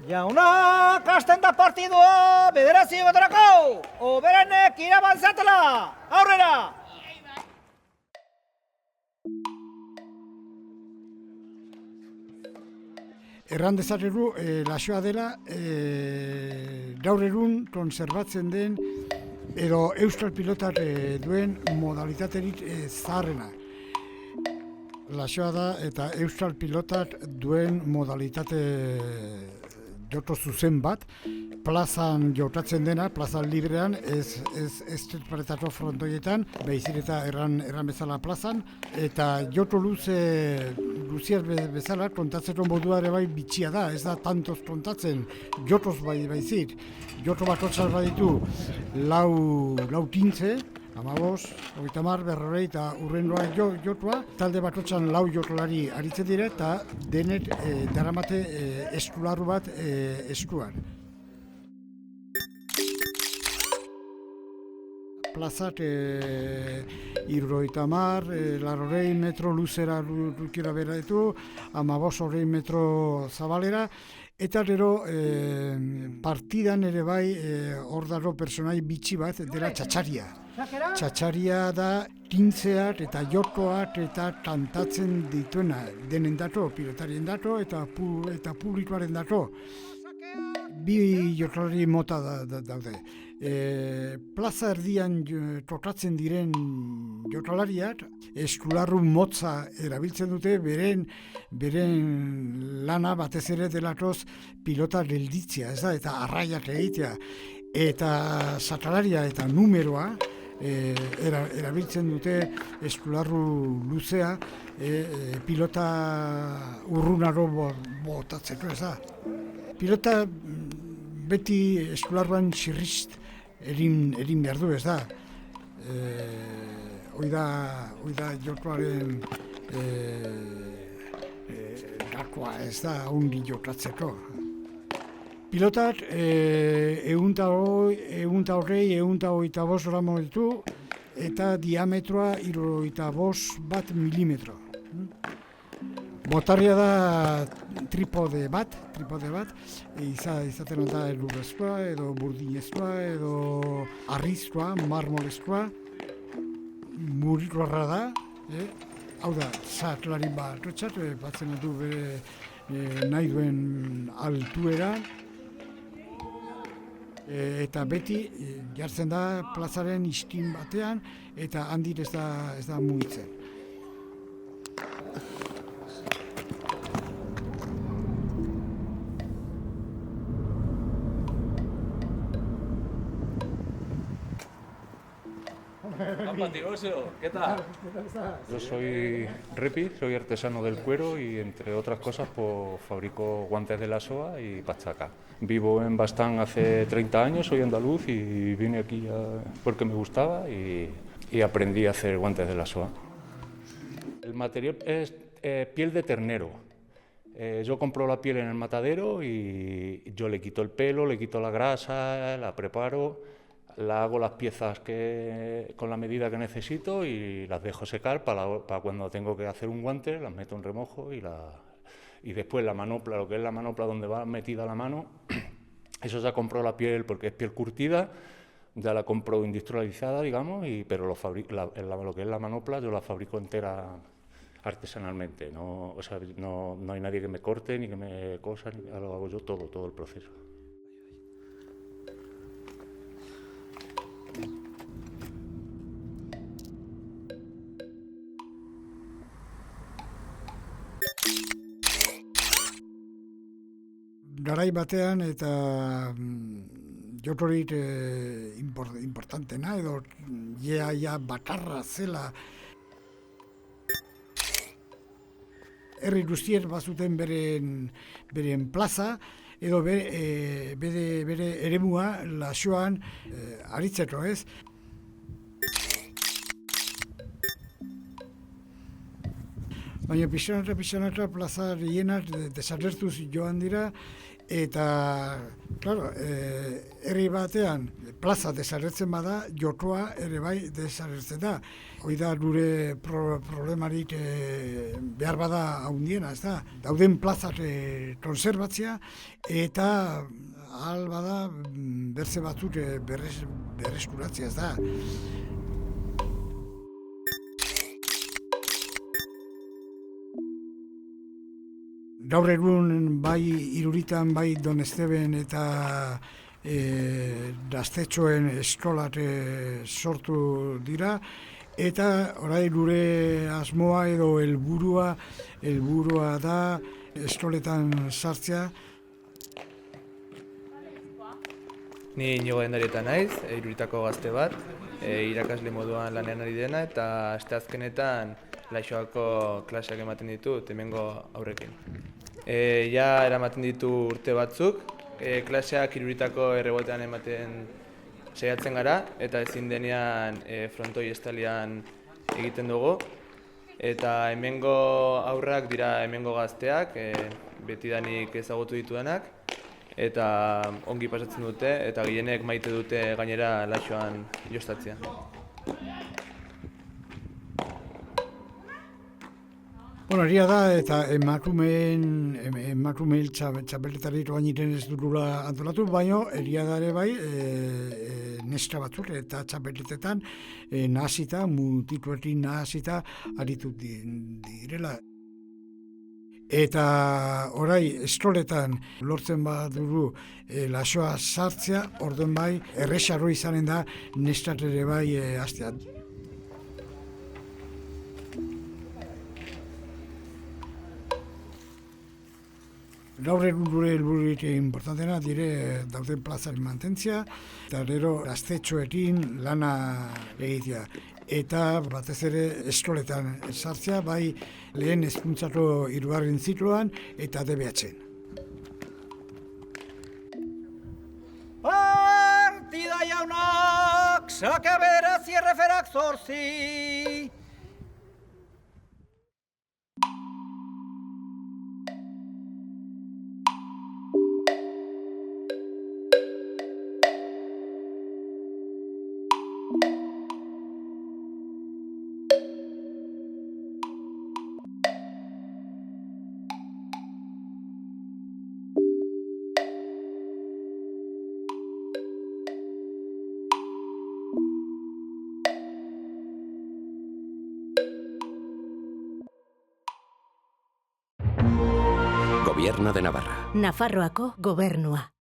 Jauna, kasten da partidua, bederatzi baterako! Oberenek irabantzatela! Aurrera! Erran dezakegu, laxoa dela, gaur egun konserbatzen den edo euskal pilotak duen modalitaterik zaharrena. Laxoa da eta euskal pilotak duen modalitate joto zuzen bat, plazan jotatzen dena, plazan librean, ez paretako frontoietan, baizik eta erran bezala plazan, eta joto luziaz bezala kontatzeko modua ere bai bitxia da, ez da tantoz kontatzen, jotoz baizik. Joto bakoitzak baditu lau tintze, 15, 30, 40 eta urrengoa jotua, talde bakoitzan 4 jotolari aritzen dira eta denek daramate eskularru bat eskuan. Plazak 70, 80 metro luzera lukira bera ditu, 15 metro zabalera, eta gero partidan ere bai hor dago personai bitxi bat dela txatxaria. Txatxaria da tintzeak eta jokoak eta kantatzen dituena denen dato, pilotarien dato eta publikoaren dato. Bi jokalari mota daude. Plaza erdian tokatzen diren jokalariak eskularru motza erabiltzen dute beren lana batez ere delatoz pilota gelditzea, ez da, eta arraiak egitea. Eta sakalaria eta numeroa erabiltzen dute eskularru luzea pilota urrunaro botatzeko, ez da. Pilota beti eskularruan txirrist egin behar du, ez da. Hoi da jokoaren gakoa, ez da, ondi jokatzeko. Pilotak 120-125 gramo ditu eta diametroa 75 milimetro. Motarria da tripode bat, izaten da elurrezkoa, edo burdinezkoa, edo arrizkoa, marmolezkoa, murikorra da, hau da, zaklari bat, batzen du bere nahi duen altuera, eta beti jartzen da plazaren iskin batean, eta handik ez da mugitzen. ¿Qué tal? Yo soy Repi, soy artesano del cuero y entre otras cosas pues, fabrico guantes de la SOA y pachaca. Vivo en Bastán hace 30 años, soy andaluz y vine aquí porque me gustaba y aprendí a hacer guantes de la SOA. El material es piel de ternero. Yo compro la piel en el matadero y yo le quito el pelo, le quito la grasa, la preparo. Hago las piezas con la medida que necesito y las dejo secar para cuando tengo que hacer un guante, las meto en remojo y después la manopla, lo que es la manopla donde va metida la mano, eso ya compro la piel porque es piel curtida, ya la compro industrializada, digamos, pero lo que es la manopla yo la fabrico entera artesanalmente, no hay nadie que me corte ni que me cosa, lo hago yo todo el proceso. Garai batean eta jokorik importantena edo ja bakarra zela herri guztiek bazuten beren plaza edo bere eremua laxoan aritzeko, ez? Baina pixanaka plaza gehienak desagertuz joan dira Eta, claro, herri batean plaza desagertzen bada, jokoa ere bai desagertzen da. Hoi da gure problemarik behar bada haundiena, ez da. Dauden plazak konserbatzea eta ahal bada berze batzuk berreskuratzea, ez da. Gaur egun bai Iruritan, bai Don Esteben eta gaztetxoen eskolat sortu dira, eta orain gure asmoa edo helburua da eskoletan sartzea. Ni Inigo Gendarieta naiz, Iruritako gazte bat, irakasle moduan lanean ari dena eta asteazkenetan Laixoako klaseak ematen ditut hemengo aurrekin. Ja eramaten ditu urte batzuk, klaseak Iruritako errebotean ematen saiatzen gara eta ezin denean frontoi estalian egiten dugu. Eta hemengo aurrak dira hemengo gazteak, betidanik ezagutu ditudanak, eta ongi pasatzen dute eta gehienek maite dute gainera Laixoan jostatzea. Bueno, egia da, eta emakumeen txapelketarik bainiten ez dugula antolatu, baina egia da ere bai, neska batzuk eta txapelketetan nahasita, multituekin nahasita aritu direla. Eta orai eskoletan lortzen badugu Laixoa sartzea, orduan bai, errexarro izanen da neskak ere bai hastean. Gaur egun gure helbururik importantena dire dauden plazaren mantentzea eta gero gaztetxoekin lana egitea. Eta batez ere eskoletan sartzea, bai lehen hezkuntzako 3. zikloan eta DBH-en. Partida jaunak, sake beraz erreferak 8. Gobierno de Navarra. Nafarroako gobernua.